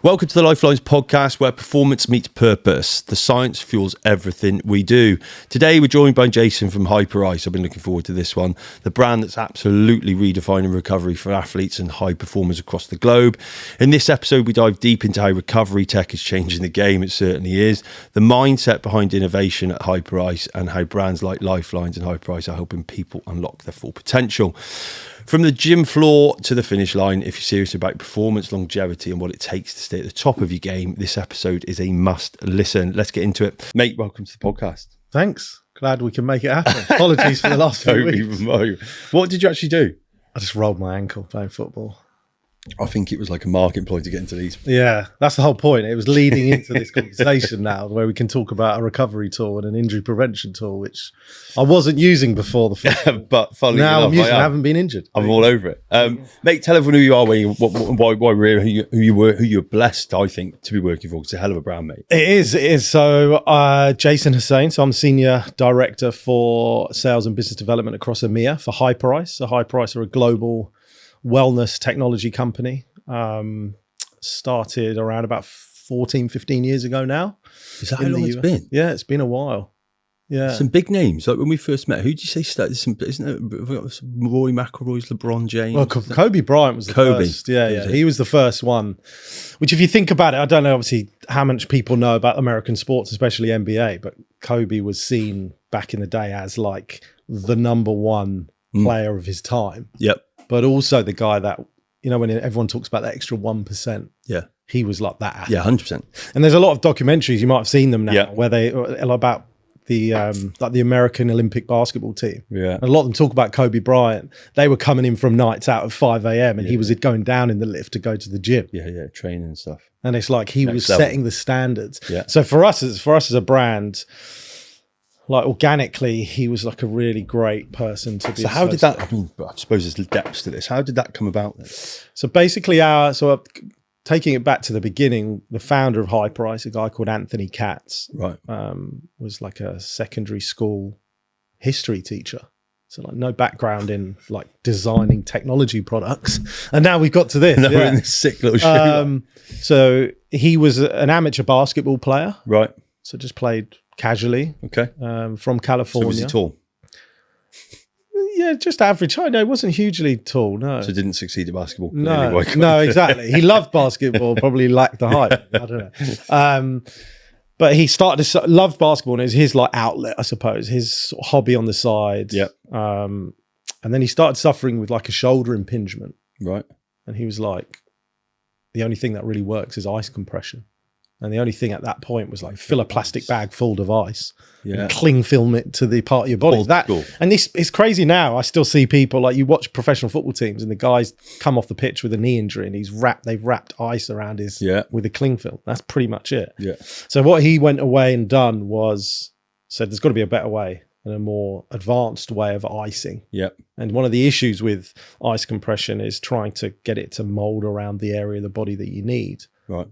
Welcome to the Lyfelinez Podcast, where performance meets purpose. The science fuels everything we do. Today, we're joined by Jason from Hyperice. I've been looking forward to this one. The brand that's absolutely redefining recovery for athletes and high performers across the globe. In this episode, we dive deep into how recovery tech is changing the game. It certainly is. The mindset behind innovation at Hyperice and how brands like Lyfelinez and Hyperice are helping people unlock their full potential. From the gym floor to the finish line, if you're serious about performance, longevity, and what it takes to stay at the top of your game, this episode is a must listen. Let's get into it. Mate, welcome to the podcast. Thanks. Glad we can make it happen. Apologies for the last few weeks. What did you actually do? I just rolled my ankle playing football. I think it was like a marketing ploy to get into these. Yeah, that's the whole point. It was leading into this conversation now where we can talk about a recovery tool and an injury prevention tool, which I wasn't using before the football. But funnily now enough, I'm using it. I haven't been injured. I'm all over it. Mate, tell everyone who you are, why we're here, who you're blessed, I think, to be working for. It's a hell of a brand, mate. It is. So Jason Hussain, so I'm Senior Director for Sales and Business Development across EMEA for Hyperice. So Hyperice are a global wellness technology company. Started around about 14, 15 years ago now. Is that how long it's been? Yeah, it's been a while. Yeah. Some big names. Like when we first met, who did you say started? Isn't it Roy McIlroy's, LeBron James? Well, Kobe Bryant was the first. Yeah. He was the first one. Which, if you think about it, I don't know obviously how much people know about American sports, especially NBA, but Kobe was seen back in the day as like the number one player of his time. Yep. But also the guy that, you know, when everyone talks about that extra 1%, he was like that athlete. Yeah, 100%. And there's a lot of documentaries, you might have seen them now, where they about the like the American Olympic basketball team. Yeah. And a lot of them talk about Kobe Bryant. They were coming in from nights out at 5 a.m. and he was going down in the lift to go to the gym. Yeah, training and stuff. And it's like he was level. setting the standards. Yeah. So for us as a brand, like organically, he was like a really great person to be. So how did that, I mean, I suppose there's depths to this. How did that come about then? So basically taking it back to the beginning, the founder of Hyperice, a guy called Anthony Katz, right, was like a secondary school history teacher. So like no background in like designing technology products. And now we've got to this. We're in this sick little shoe. So he was an amateur basketball player. Right. So just played casually. Okay. From California. So was he tall? Yeah, just average height. No, he wasn't hugely tall, no. So didn't succeed at basketball? No, exactly. He loved basketball, probably lacked the height. I don't know. But he loved basketball and it was his like outlet, I suppose, his sort of hobby on the side. Yep. And then he started suffering with like a shoulder impingement. Right. And he was like, the only thing that really works is ice compression. And the only thing at that point was like fill a plastic bag full of ice and cling film it to the part of your body. And this it's crazy now. I still see people like you watch professional football teams and the guys come off the pitch with a knee injury and they've wrapped ice around his with a cling film. That's pretty much it. Yeah. So what he went away and done was said there's got to be a better way and a more advanced way of icing. Yep. And one of the issues with ice compression is trying to get it to mold around the area of the body that you need. Right.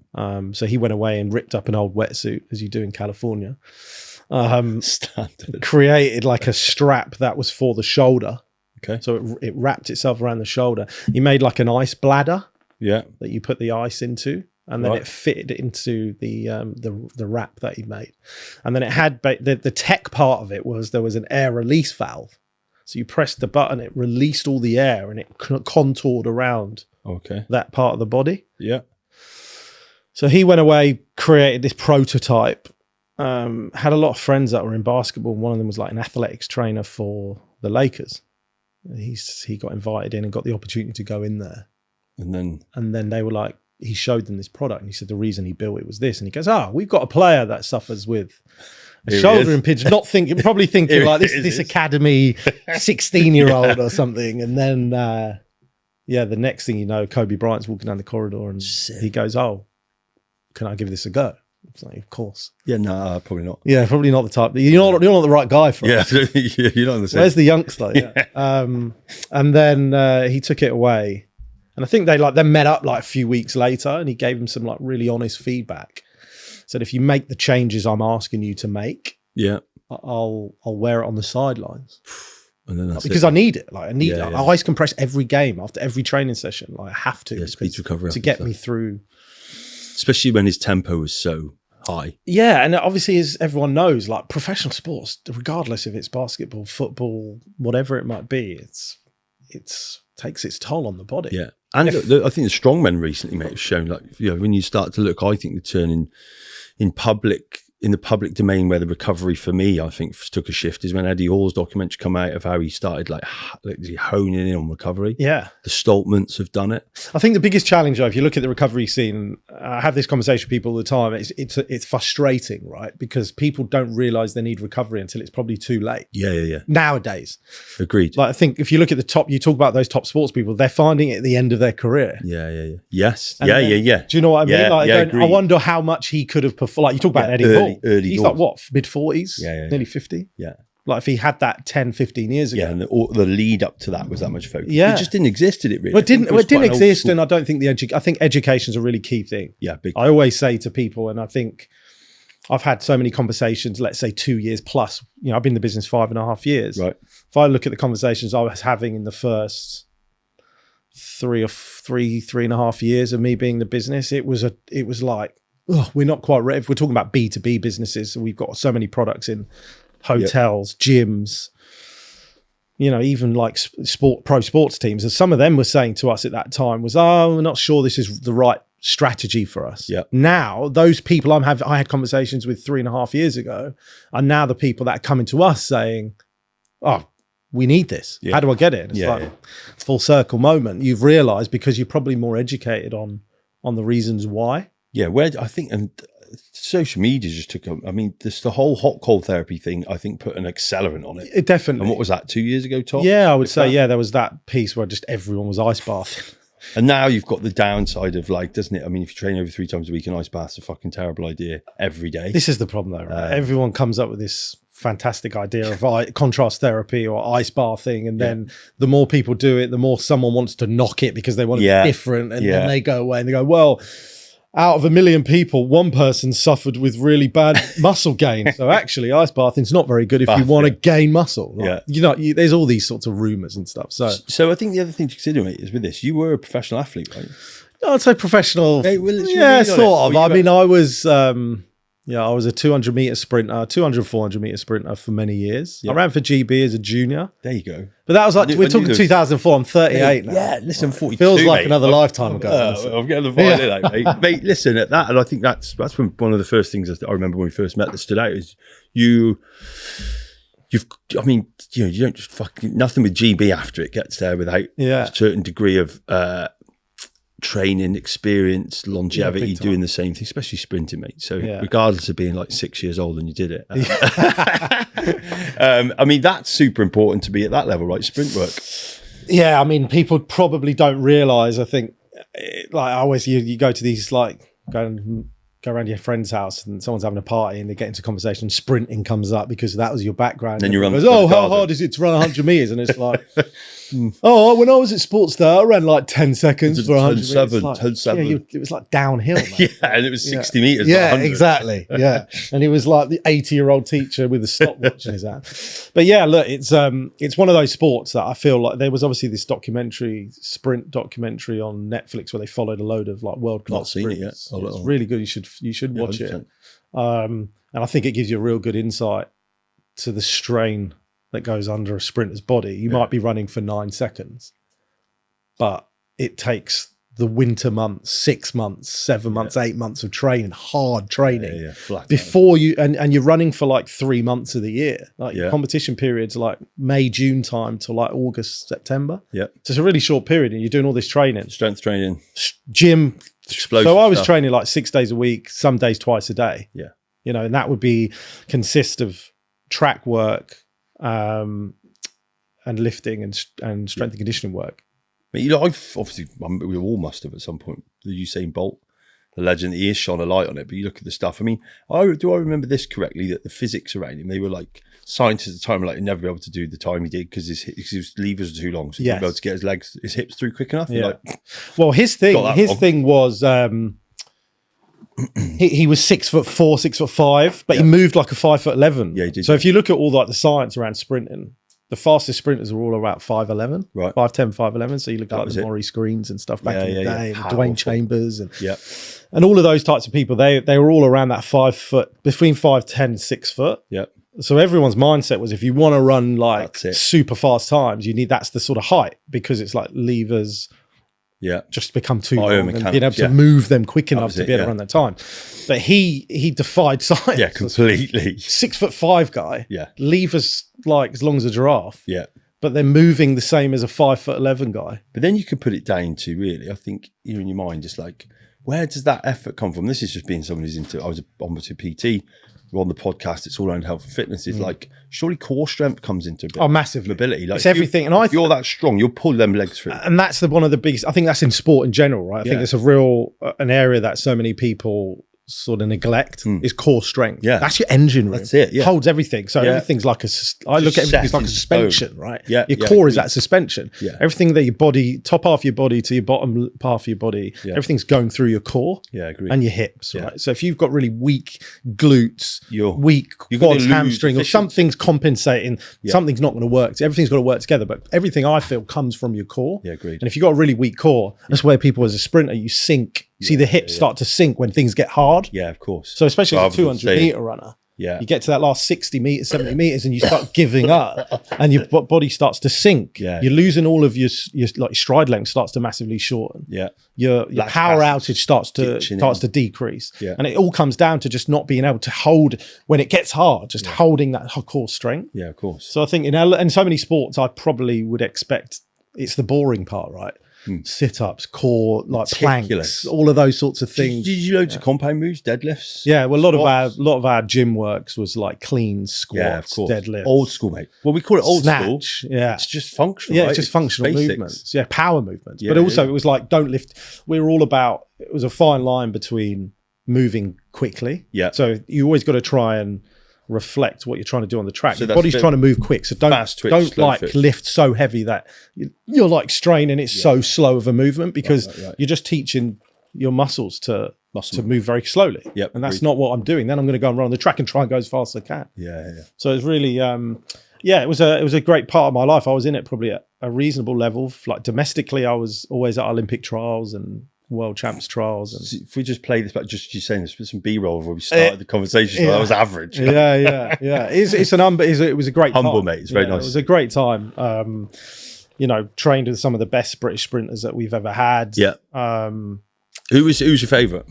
So he went away and ripped up an old wetsuit, as you do in California. Standard. Created like a strap that was for the shoulder. Okay. So it wrapped itself around the shoulder. He made like an ice bladder. Yeah. That you put the ice into, and then it fitted into the wrap that he made. And then it had the tech part of it was there was an air release valve. So you pressed the button, it released all the air, and it contoured around. That part of the body. Yeah. So he went away, created this prototype, had a lot of friends that were in basketball. One of them was like an athletics trainer for the Lakers. He got invited in and got the opportunity to go in there. And then they were like, he showed them this product and he said the reason he built it was this. And he goes, we've got a player that suffers with a shoulder impingement, probably thinking like this academy 16-year-old or something. And then, the next thing you know, Kobe Bryant's walking down the corridor and he goes, can I give this a go? It's like, of course. Yeah, no, probably not. Yeah, probably not the type. You're not the right guy for it. Yeah, you're not the same. Where's the youngster? Yeah. And then he took it away. And I think they then met up like a few weeks later and he gave him some like really honest feedback. Said, if you make the changes I'm asking you to make, I'll wear it on the sidelines. And then because I need it. Like I ice compress every game after every training session. Like I have to speed recovery to get me through especially when his tempo was so high. Yeah, and obviously, as everyone knows, like professional sports, regardless if it's basketball, football, whatever it might be, it's takes its toll on the body. Yeah, and I think the strongmen recently, mate, have shown, like, when you start to look, I think the turn in the public domain where the recovery for me, I think, took a shift is when Eddie Hall's documentary come out of how he started like honing in on recovery. Yeah. The Stoltmans have done it. I think the biggest challenge, though, if you look at the recovery scene, I have this conversation with people all the time, it's frustrating, right? Because people don't realize they need recovery until it's probably too late. Yeah. Nowadays. Agreed. Like, I think if you look at the top, you talk about those top sports people, they're finding it at the end of their career. Yeah. Yes. And yeah. Do you know what I mean? Yeah, like, agreed. I wonder how much he could have performed. Like, you talk about Eddie Hall. Early He's doors. like, what, mid-40s? Yeah. Nearly 50? Yeah. Like, if he had that 10, 15 years ago. Yeah, and the lead up to that was that much focus. Yeah. It just didn't exist, did it, really? Well, it didn't quite an exist, old and I don't think I think education's a really key thing. Yeah, big. I always say to people, and I think I've had so many conversations, let's say 2 years plus, I've been in the business 5.5 years. Right. If I look at the conversations I was having in the first 3.5 years of me being in the business, it was like, oh, we're not quite ready. If we're talking about B2B businesses, we've got so many products in hotels, gyms, even like pro sports teams. And some of them were saying to us at that time was, we're not sure this is the right strategy for us. Yeah. Now, those people I had conversations with 3.5 years ago are now the people that are coming to us saying, oh, we need this. Yeah. How do I get it? And it's full circle moment. You've realized because you're probably more educated on the reasons why. Yeah, where I think, and social media just took, the whole hot cold therapy thing, I think, put an accelerant on it. It definitely. And what was that, 2 years ago, Tom? Yeah, I would say, there was that piece where just everyone was ice bathing. And now you've got the downside of, like, doesn't it? I mean, if you train over 3 times a week, an ice bath's a fucking terrible idea every day. This is the problem, though, right? Everyone comes up with this fantastic idea of contrast therapy or ice bathing, and then the more people do it, the more someone wants to knock it because they want to be different, and then they go away and they go, well, out of 1 million people, one person suffered with really bad muscle gain. So actually, ice bathing's not very good if you want to gain muscle. Like, there's all these sorts of rumors and stuff. So I think the other thing to consider, mate, is with this, you were a professional athlete, right? I'd say professional. Hey, sort of. I mean, I was I was a 200 meter sprinter, 200, 400 meter sprinter for many years. I ran for GB as a junior. There you go. But that was like, we're talking 2004. I'm 38 now. Yeah, listen, 42. Feels like mate. lifetime lifetime ago. I'm getting the violin out, mate. Mate, listen, at that, and I think that's when one of the first things that I remember when we first met that stood out is you don't just fucking, nothing with GB after it gets there without a certain degree of training, experience, longevity, doing the same thing, especially sprinting, mate. So regardless of being like 6 years old and you did it. I mean, that's super important to be at that level, right? Sprint work. Yeah, I mean, people probably don't realise, I think, like I always, you go to these, like, go around your friend's house and someone's having a party and they get into conversation, sprinting comes up because that was your background. And then you run. How hard is it to run 100 meters? And it's like, when I was at Sports Day, I ran like 10 seconds for 100 meters. Like, it was like downhill, man. Yeah, and it was 60 meters. Yeah, exactly. Yeah, and he was like the 80-year-old teacher with a stopwatch in his hand. But yeah, look, it's one of those sports that I feel like there was obviously this sprint documentary on Netflix where they followed a load of like world class. Not seen it yet. It's really good. You should watch it. And I think it gives you a real good insight to the strain that goes under a sprinter's body. You might be running for 9 seconds, but it takes the winter months, 6 months, 7 months, 8 months of training, hard training before you, and you're running for like 3 months of the year. Like your competition periods like May, June time to like August, September. Yeah. So it's a really short period and you're doing all this training. Strength training. Gym. Explosive so I was stuff. training like 6 days a week, some days twice a day. Yeah. And that would consist of track work, and lifting and strength and conditioning work. But I've obviously, we all must have at some point, the Usain Bolt, the legend, he has shone a light on it, but you look at the stuff. I mean, do I remember this correctly, that the physics around him, they were like, scientists at the time were like, he'd never be able to do the time he did because his levers were too long, so he wouldn't be able to get his hips through quick enough. Yeah. Well, his thing was, he was 6'4", 6'5", but he moved like a 5'11". Yeah, he did. So if you look at all like the science around sprinting, the fastest sprinters are all about 5'11", right? 5'10", 5'11". So you look at the Maury Screens and stuff back in the day, and Dwayne Chambers and all of those types of people. They were all around that 5 foot, between 5'10" and 6 foot. Yeah. So everyone's mindset was, if you want to run like super fast times, that's the sort of height, because it's like levers. Yeah, just become too long and being able to move them quick enough to be able to run that time. But he defied science. Yeah, completely. 6'5" guy. Yeah, levers like as long as a giraffe. Yeah, but they're moving the same as a 5'11" guy. But then you can put it down to, really, I think, you in your mind, just like, where does that effort come from? This is just being someone who's into. I was on to PT. We're on the podcast. It's all around health and fitness. It's like, surely core strength comes into a bit. Oh, massively. Mobility. Like, it's everything. If you're that strong, you'll pull them legs through. And that's one of the biggest. I think that's in sport in general, right? I think it's a real an area that so many people sort of neglect is core strength. Yeah, that's your engine room. That's it. Yeah, holds everything. So everything's like I look at everything as like a suspension, right? Yeah, your core is that suspension. Yeah, everything that your body, top half of your body to your bottom half of your body, everything's going through your core. Yeah, I agree. And your hips, right? So if you've got really weak glutes, weak quads, hamstring, or something's compensating, something's not going to work. So everything's got to work together. But everything, I feel, comes from your core. Yeah, agreed. And if you've got a really weak core, that's where people, as a sprinter, you sink. You see the hips start to sink when things get hard. Yeah, of course. So especially as a 200-meter runner, you get to that last 60 meters, 70 meters, and you start giving up, and your body starts to sink. Yeah. You're losing all of your like stride length starts to massively shorten. Yeah. Your power outage starts to decrease. Yeah. And it all comes down to just not being able to hold when it gets hard, just holding that core strength. Yeah, of course. So I think in so many sports, I probably would expect it's the boring part, right? Sit-ups, core, like planks, all of those sorts of things. Did you loads of compound moves, deadlifts? Yeah, well, a lot of our gym works was like clean squats, deadlifts, old school, mate. Well, we call it old school. Yeah, it's just functional. Yeah, right? it's just functional movements. Yeah, power movements. But also, it was like, don't lift. We were all about. It was a fine line between moving quickly. Yeah. So you always got to try and reflect what you're trying to do on the track. So your body's trying to move quick, so don't like lift so heavy that you're like straining. It's so slow of a movement, because you're just teaching your muscles to move very slowly. Yep, and that's not what I'm doing. Then I'm going to go and run on the track and try and go as fast as I can. Yeah. So it's really it was a great part of my life. I was in it probably at a reasonable level. Like domestically, I was always at Olympic trials and world champs trials. And if we just play this back, just you saying there's some B-roll where we started the conversation, I was average. Yeah. It was a great humble time. Mate, it's very nice. It was a great time. Trained with some of the best British sprinters that we've ever had. Who's your favourite?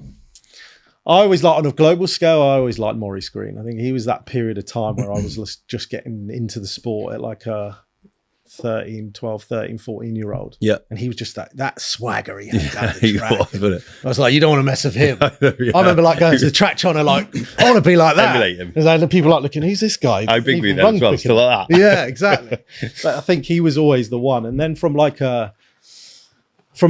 I always liked, on a global scale, I always liked Maury Screen. I think he was that period of time where I was just getting into the sport at like a 12, 13, 14-year-old. Yeah. And he was just that swagger he had down the track. I was like, you don't want to mess with him. I remember like going to the track trying to like, I want to be like that. Emulate him. Because then people like looking, who's this guy? How big were you then as well? Still like that. Yeah, exactly. But I think he was always the one. And then from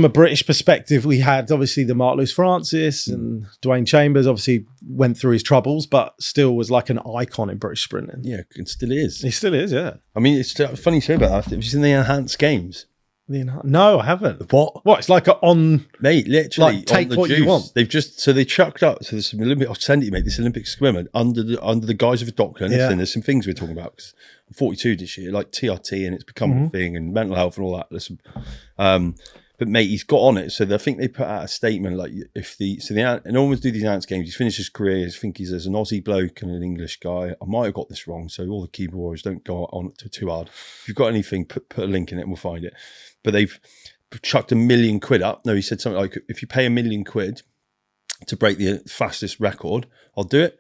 a British perspective, we had obviously the Mark Lewis Francis and Dwayne Chambers. Obviously went through his troubles, but still was like an icon in British sprinting. Yeah, it still is. He still is, yeah. I mean, it's funny you say about that. Have you seen the enhanced games? No, I haven't. What? It's like mate, literally like take on the what juice. You want. They've they chucked up. So there's some Olympic. I'll send it, mate. This Olympic swimmer under the guise of a doctor. And there's some things we're talking about. Cause I'm 42 this year, like TRT, and it's become a thing, and mental health and all that. Listen, but mate, he's got on it. So I think they put out a statement like, and always do these enhanced games. He's finished his career. I think he's as an Aussie bloke and an English guy. I might have got this wrong. So all the keyboard warriors, don't go on too hard. If you've got anything, put a link in it and we'll find it. But they've chucked £1 million up. No, he said something like, if you pay £1 million to break the fastest record, I'll do it.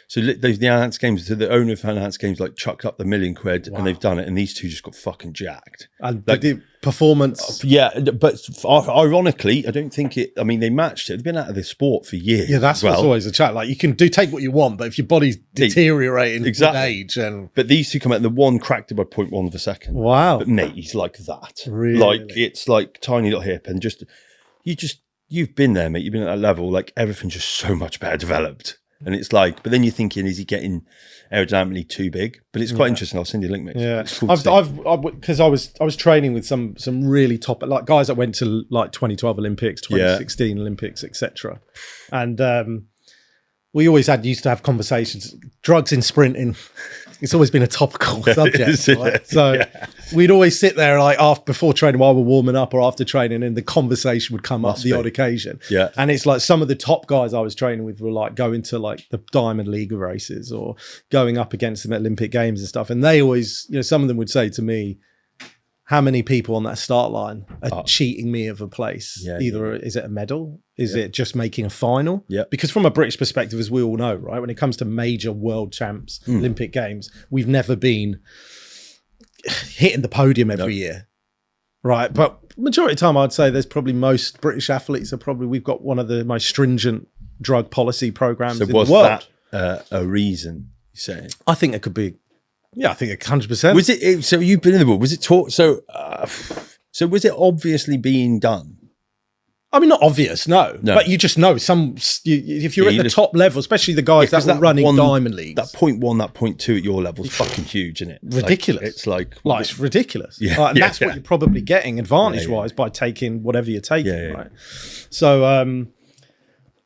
So the enhanced games, so the owner of enhanced games like chucked up the £1 million and they've done it, and these two just got fucking jacked. And like, the performance, but ironically, I don't think it. I mean, they matched it. They've been out of this sport for years. Yeah, that's what's always a chat. Like you can take what you want, but if your body's deteriorating with age, but these two come out, and the one cracked it by 0.1 of a second. Wow! But mate, he's like that. Really? Like it's like tiny little hip, and you've been there, mate. You've been at that level. Like everything's just so much better developed. And it's like, but then you're thinking, is he getting aerodynamically too big? But it's quite interesting. I'll send you a link, mate. Yeah, because I was training with some really top, like guys that went to like 2012 Olympics, 2016 Olympics, etc. And we always used to have conversations. Drugs in sprinting, it's always been a topical subject. Right? So we'd always sit there like before training while we're warming up or after training, and the conversation would come up the odd occasion. Yeah. And it's like some of the top guys I was training with were like going to like the Diamond League races or going up against them at Olympic Games and stuff. And they always, some of them would say to me, how many people on that start line are cheating me of a place? Either is it a medal? Is it just making a final? Yeah. Because from a British perspective, as we all know, right, when it comes to major world champs, Olympic Games, we've never been hitting the podium every year, right? But majority of the time, I'd say there's probably most British athletes we've got one of the most stringent drug policy programs in the world. So was that a reason, you say? I think it could be. Yeah, I think 100%. Was it? So you've been in the world. Was it taught? So was it obviously being done? I mean, not obvious, no. But you just know if you're at the top level, especially the guys that were running Diamond Leagues. That 0.1, that 0.2 at your level is fucking huge, isn't it? Ridiculous. It's like it's ridiculous. And that's what you're probably getting advantage-wise by taking whatever you're taking, right? So,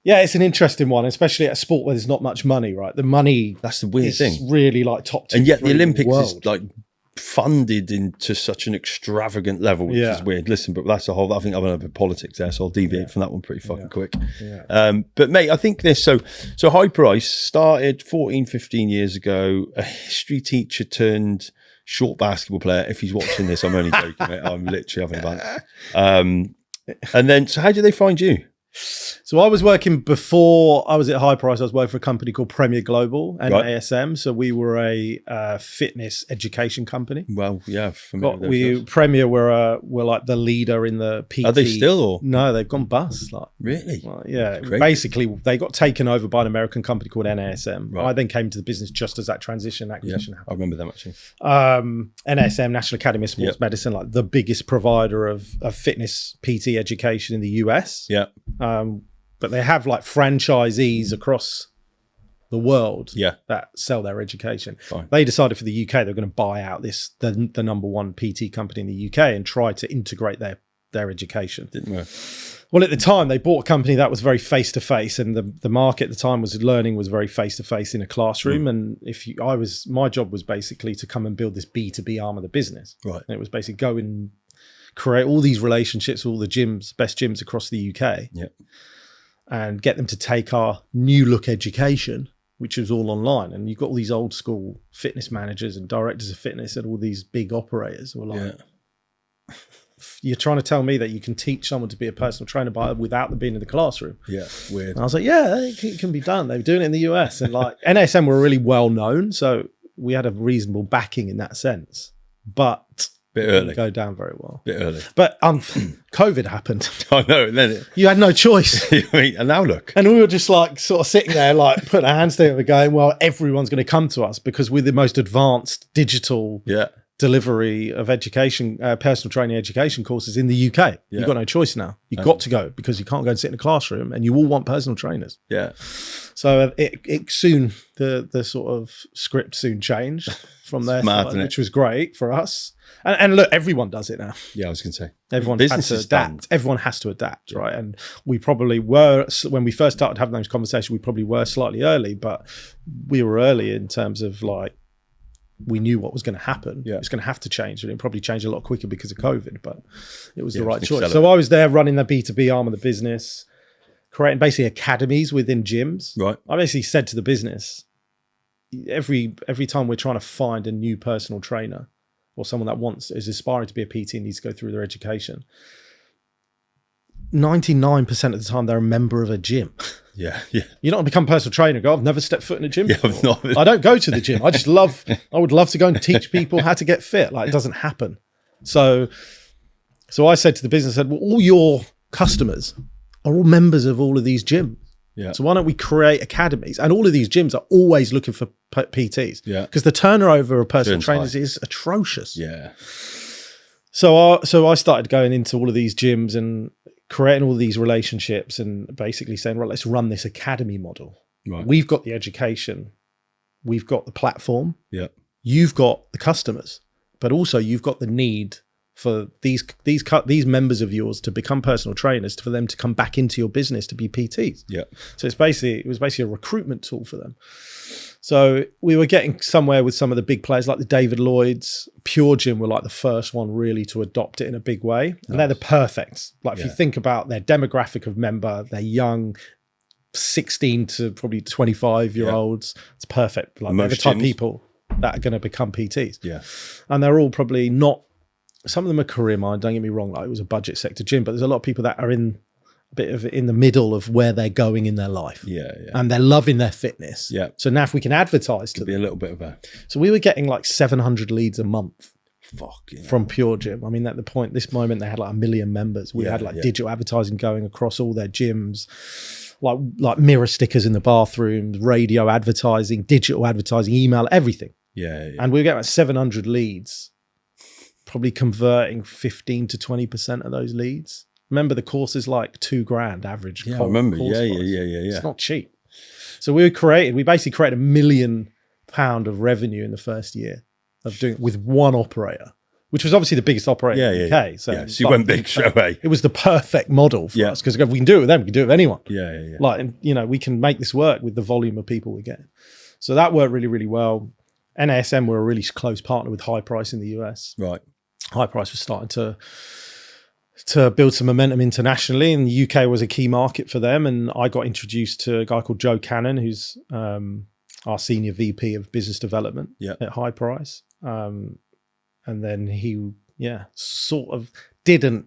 it's an interesting one, especially at a sport where there's not much money, right? The money, that's the weird thing, really like top 2, and yet the Olympics is like funded into such an extravagant level, which is weird. Listen, but that's a whole. I think I'm in politics there, so I'll deviate from that one pretty fucking quick. But mate, I think this. So Hyperice started 14, 15 years ago. A history teacher turned short basketball player. If he's watching this, I'm only joking, mate. I'm literally having fun. And then, so how did they find you? So I was working before I was at Hyperice. I was working for a company called Premier Global and ASM. So we were a fitness education company. Well, yeah. Premier were like the leader in the PT. Are they still? Or? No, they've gone bust. Really? Basically, they got taken over by an American company called NASM. Right. I then came to the business just as that acquisition happened. I remember them actually. NASM, National Academy of Sports Medicine, like the biggest provider of fitness PT education in the US. Yeah. But they have like franchisees across the world that sell their education. Fine. They decided for the UK they're going to buy out the number one PT company in the UK and try to integrate their education. Didn't work. Well, at the time they bought a company that was very face to face, and the market at the time was very face to face in a classroom. And my job was basically to come and build this B2B arm of the business. Right. And it was basically go and create all these relationships with all the best gyms across the UK. Yeah. And get them to take our new look education, which is all online. And you've got all these old school fitness managers and directors of fitness at all these big operators who are like, you're trying to tell me that you can teach someone to be a personal trainer without them being in the classroom? Yeah, weird. And I was like, it can be done. They were doing it in the US. And like NASM were really well known. So we had a reasonable backing in that sense. But bit early. Go down very well. Bit early. But COVID happened. I know. And then you had no choice. And now look. And we were just like sort of sitting there, like putting our hands together going, well, everyone's going to come to us because we're the most advanced digital delivery of education, personal training education courses in the UK. You've got no choice now. You've got to go because you can't go and sit in a classroom and you all want personal trainers. Yeah. So it soon, the sort of script soon changed from there, which was great for us. And look, everyone does it now. Yeah, I was going to say. Everyone has to adapt. Everyone has to adapt, right? And we probably were, when we first started having those conversations, we probably were slightly early, but we were early in terms of like, we knew what was going to happen. Yeah. It was going to have to change. And it probably changed a lot quicker because of COVID, but it was the right choice. So I was there running the B2B arm of the business, creating basically academies within gyms. Right. I basically said to the business, every time we're trying to find a new personal trainer, or someone that is aspiring to be a PT and needs to go through their education, 99% of the time they're a member of a gym. Yeah. You don't become a personal trainer. Go, I've never stepped foot in a gym before. I don't go to the gym. I would love to go and teach people how to get fit. Like, it doesn't happen. So I said to the business, well, all your customers are all members of all of these gyms. Yeah. So why don't we create academies? And all of these gyms are always looking for PTs. Yeah. Because the turnover of personal trainers is atrocious. Yeah. So I started going into all of these gyms and creating all these relationships and basically saying, right, let's run this academy model. Right. We've got the education. We've got the platform. Yeah. You've got the customers, but also you've got the need for these members of yours to become personal trainers, for them to come back into your business to be PTs. Yeah. So it was basically a recruitment tool for them. So we were getting somewhere with some of the big players like the David Lloyds. Pure Gym were like the first one really to adopt it in a big way. And they're the perfect. Like if you think about their demographic of member, they're young, 16 to probably 25-year-olds. It's perfect. Like they're the type of people that are going to become PTs. Yeah. And they're all probably not, some of them are career minded, don't get me wrong, like it was a budget sector gym, but there's a lot of people that are in a bit of in the middle of where they're going in their life. Yeah. And they're loving their fitness. Yeah. So now if we can advertise to them. Be a little bit of a... So we were getting like 700 leads a month Fucking from Pure Gym. I mean, at this moment, they had like 1 million members. We had like digital advertising going across all their gyms, like mirror stickers in the bathrooms, radio advertising, digital advertising, email, everything. Yeah. And we were getting like 700 leads, probably converting 15 to 20% of those leads. Remember, the course is like $2,000 average. Yeah, I remember. Yeah. It's not cheap. So we basically created £1 million of revenue in the first year of doing it with one operator, which was obviously the biggest operator in the UK. So you went big straight away. It was the perfect model for us, because if we can do it with them, we can do it with anyone. Yeah. Like, and, we can make this work with the volume of people we get. So that worked really, really well. NASM were a really close partner with Hyperice in the US. Right. Hyperice was starting to build some momentum internationally, and the UK was a key market for them. And I got introduced to a guy called Joe Cannon, who's our senior VP of business development at Hyperice. And then he, sort of didn't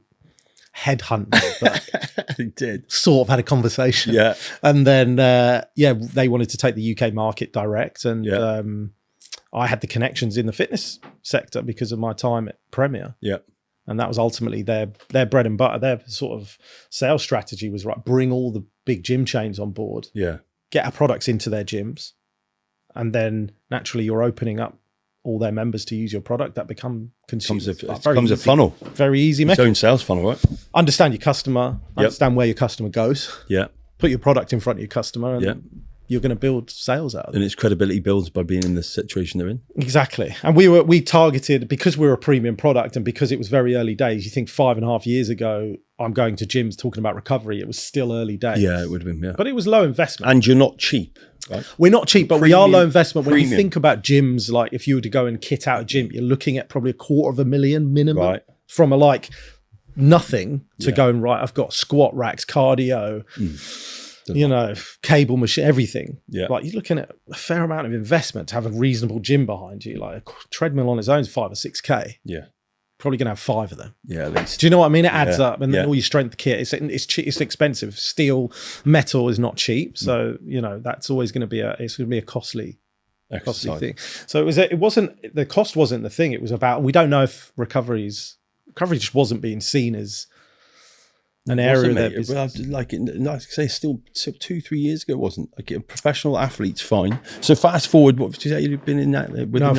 headhunt me, but he did. Sort of had a conversation. Yeah. And then, they wanted to take the UK market direct. And I had the connections in the fitness sector because of my time at Premier. Yeah. And that was ultimately their bread and butter. Their sort of sales strategy was, right, bring all the big gym chains on board. Yeah. Get our products into their gyms. And then naturally you're opening up all their members to use your product that become consumers. It becomes a funnel. Very easy. Its own sales funnel, right? Understand your customer. Understand where your customer goes. Yeah. Put your product in front of your customer, and you're going to build sales out of it. And its credibility builds by being in the situation they're in. Exactly. And we targeted, because we're a premium product and because it was very early days. You think 5.5 years ago, I'm going to gyms talking about recovery. It was still early days. Yeah, it would have been, But it was low investment. And you're not cheap, right? We're not cheap, but we are low investment. When premium. you think about gyms, like if you were to go and kit out a gym, you're looking at probably $250,000 minimum. Right. From a nothing to going, right, I've got squat racks, cardio, cable machine, everything. Yeah. Like you're looking at a fair amount of investment to have a reasonable gym behind you. Like a treadmill on its own is 5 or 6K. Yeah. Probably going to have 5 of them. Yeah, at least. Do you know what I mean? It adds up. And then all your strength kit, it's expensive. Steel, metal is not cheap. So, that's always going to be a costly thing. So the cost wasn't the thing. It was about, we don't know if recovery just wasn't being seen as an area of their business. Like I say, still 2-3 years ago, it wasn't. Like a professional athlete's fine. So fast forward, what did you say you've been in that?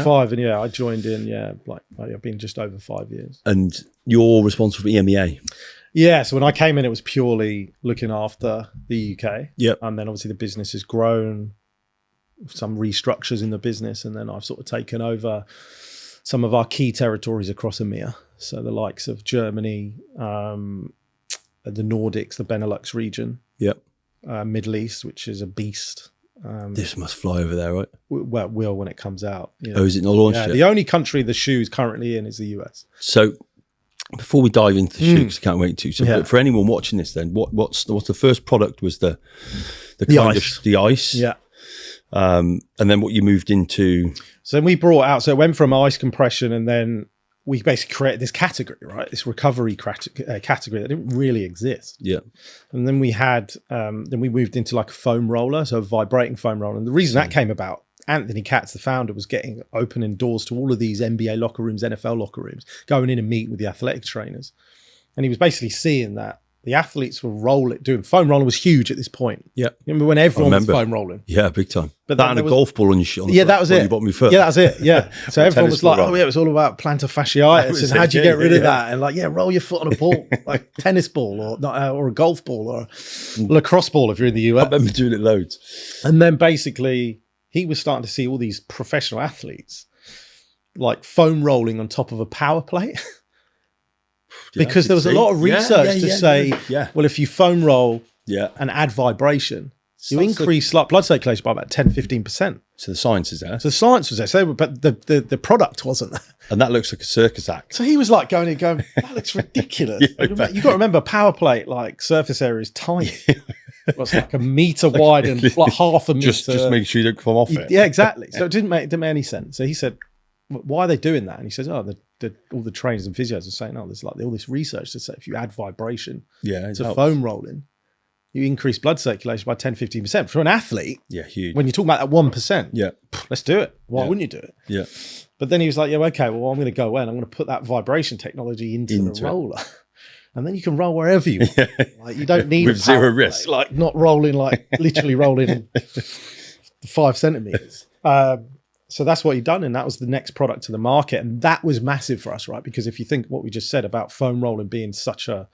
5, and I joined in. I've been just over 5 years. And you're responsible for EMEA. Yeah. So when I came in, it was purely looking after the UK. Yep. And then obviously the business has grown, some restructures in the business, and then I've sort of taken over some of our key territories across EMEA. So the likes of Germany, the Nordics, the Benelux region, Middle East, which is a beast. This must fly over there, right? Well, it will when it comes out. Oh, is it not launched yet? The only country the shoe's currently in is the US. So before we dive into the shoe, 'cause I can't wait to. So but for anyone watching this, then what's the first product was the ice. Yeah. And then what you moved into. So we brought out. So it went from ice compression, and then we basically created this category, right? This recovery category that didn't really exist. Yeah. And then we had, then we moved into like a foam roller, so a vibrating foam roller. And the reason that came about, Anthony Katz, the founder, was opening doors to all of these NBA locker rooms, NFL locker rooms, going in and meeting with the athletic trainers. And he was basically seeing that the athletes were doing foam rolling was huge at this point. Yeah. Remember when everyone was foam rolling? Yeah, big time. But that and a golf ball on your shit. That was it. You bought me first. Yeah, that was it. Yeah. So everyone was like, it was all about plantar fasciitis. And how'd you get rid of that? And roll your foot on a ball, like tennis ball or a golf ball or a lacrosse ball if you're in the US. I remember doing it loads. And then basically he was starting to see all these professional athletes like foam rolling on top of a power plate. because there was a lot of research to say, well, if you foam roll and add vibration, you increase like blood circulation by about 10-15%. So the science is there. So the science was there. So, but the product wasn't there. And that looks like a circus act. So he was like going, that looks ridiculous. You got to remember, power plate, like surface area is tiny. It's like a meter wide and like half a meter. Just make sure you don't come off it. Yeah, exactly. So it didn't make any sense. So he said, why are they doing that? And he says, all the trainers and physios are saying, there's like all this research to say if you add vibration to foam rolling, you increase blood circulation by 10-15%. For an athlete, huge. When you're talking about that 1%, let's do it. Why wouldn't you do it? Yeah. But then he was like, okay, well, I'm going to go away and I'm going to put that vibration technology into the roller. And then you can roll wherever you want. Like, you don't need with zero risk. Like not rolling, like literally rolling 5 centimeters. So that's what he done. And that was the next product to the market. And that was massive for us, right? Because if you think what we just said about foam rolling being such a,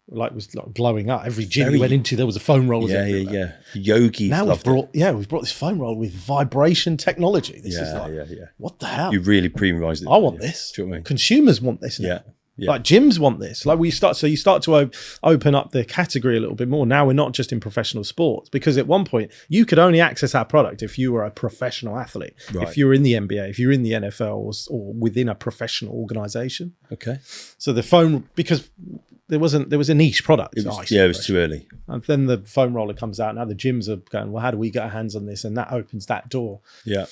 was like blowing up. Every gym we went into, there was a foam roller. Yeah. Yogis. Now we've brought this foam roller with vibration technology. This is like, what the hell? You really premiumized it. I want this. Do you know what I mean? Consumers want this now. Like gyms want this. Like you start to open up the category a little bit more. Now we're not just in professional sports, because at one point you could only access our product if you were a professional athlete, if you were in the NBA, if you're in the NFL or within a professional organization. Okay. So the foam, because there was a niche product. It was too early. And then the foam roller comes out. Now the gyms are going, well, how do we get our hands on this? And that opens that door. Yeah.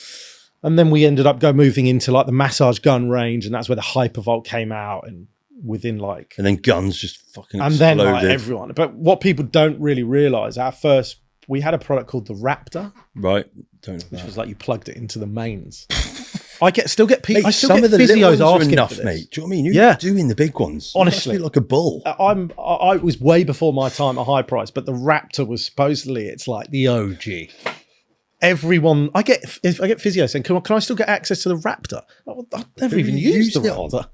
And then we ended up moving into like the massage gun range, and that's where the Hypervolt came out, and within like... And then guns just fucking and exploded. Then like everyone. But what people don't really realise, we had a product called the Raptor. Right. Don't know which was like you plugged it into the mains. I still get people. Mate, I still some get of the physios little ones asking enough, for this. mate. Do you know what I mean? You're doing the big ones. Honestly, you must be like a bull. I was way before my time at Hyperice, but the Raptor was supposedly it's like the OG. Everyone, I get physios saying, "Can I still get access to the Raptor?" I've never even used the Raptor.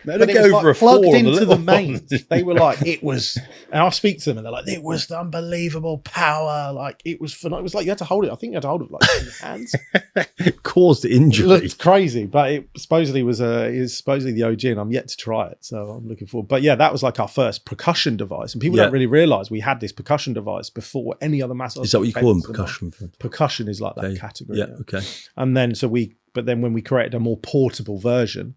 But it was like plugged into the mains. They were like, it was, and I'll speak to them and they're like, it was the unbelievable power. Like it was phenomenal. It was like you had to hold it. I think you had to hold it like in your hands. It caused injury. It looked crazy, but it supposedly is supposedly the OG, and I'm yet to try it. So I'm looking forward. But yeah, that was like our first percussion device, and people don't really realize we had this percussion device before any other massage. Is that what you call them? Percussion. Percussion is like that category. Yeah. Okay. And then but then when we created a more portable version.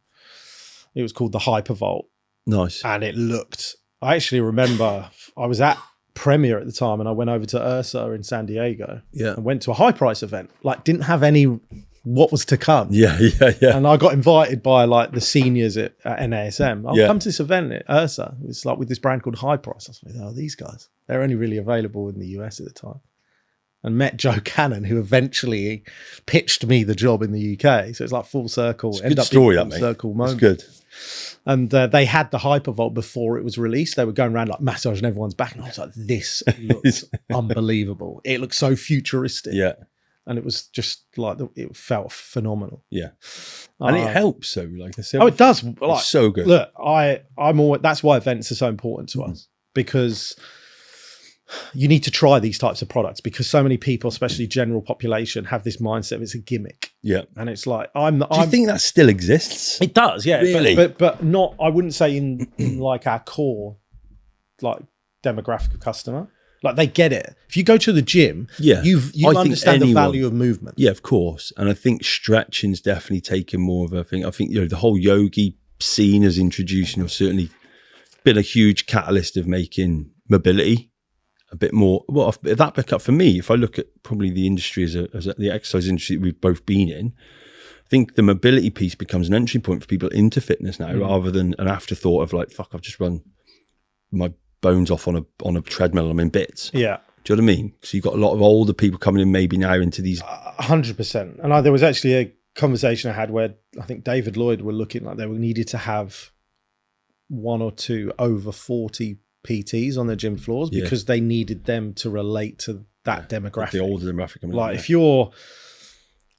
It was called the Hypervolt. Nice. And I actually remember I was at Premier at the time, and I went over to Ursa in San Diego. Yeah. And went to a Hyperice event. Like didn't have any what was to come. Yeah. And I got invited by like the seniors at NASM. I'll come to this event at Ursa. It's like with this brand called Hyperice. I was like, these guys. They're only really available in the US at the time. And met Joe Cannon, who eventually pitched me the job in the UK. So it's like full circle. It's a good story, that, mate. Circle moment. It's good. And they had the Hypervolt before it was released. They were going around like massaging everyone's back. And I was like, this looks unbelievable. It looks so futuristic. Yeah. And it was just like, it felt phenomenal. Yeah. And it helps, so like I said. Oh, it does. Like, it's so good. Look, I'm always, that's why events are so important to us, because you need to try these types of products, because so many people, especially general population, have this mindset of it's a gimmick. Yeah. And it's like, Do you think that still exists? It does, yeah. Really? But not, I wouldn't say in like our core, like demographic of customer. Like they get it. If you go to the gym, you understand the value of movement. Yeah, of course. And I think stretching's definitely taken more of a thing. I think, the whole yogi scene has introduced, certainly been a huge catalyst of making mobility a bit more. Well, that back up for me, if I look at probably the industry as the exercise industry that we've both been in, I think the mobility piece becomes an entry point for people into fitness now, rather than an afterthought of like, fuck, I've just run my bones off on a treadmill, I'm in bits. Yeah. Do you know what I mean? So you've got a lot of older people coming in maybe now into these. 100%. And there was actually a conversation I had where I think David Lloyd were looking like they needed to have 1 or 2 over 40 PTs on their gym floors, because they needed them to relate to that demographic. The older demographic. Like if you're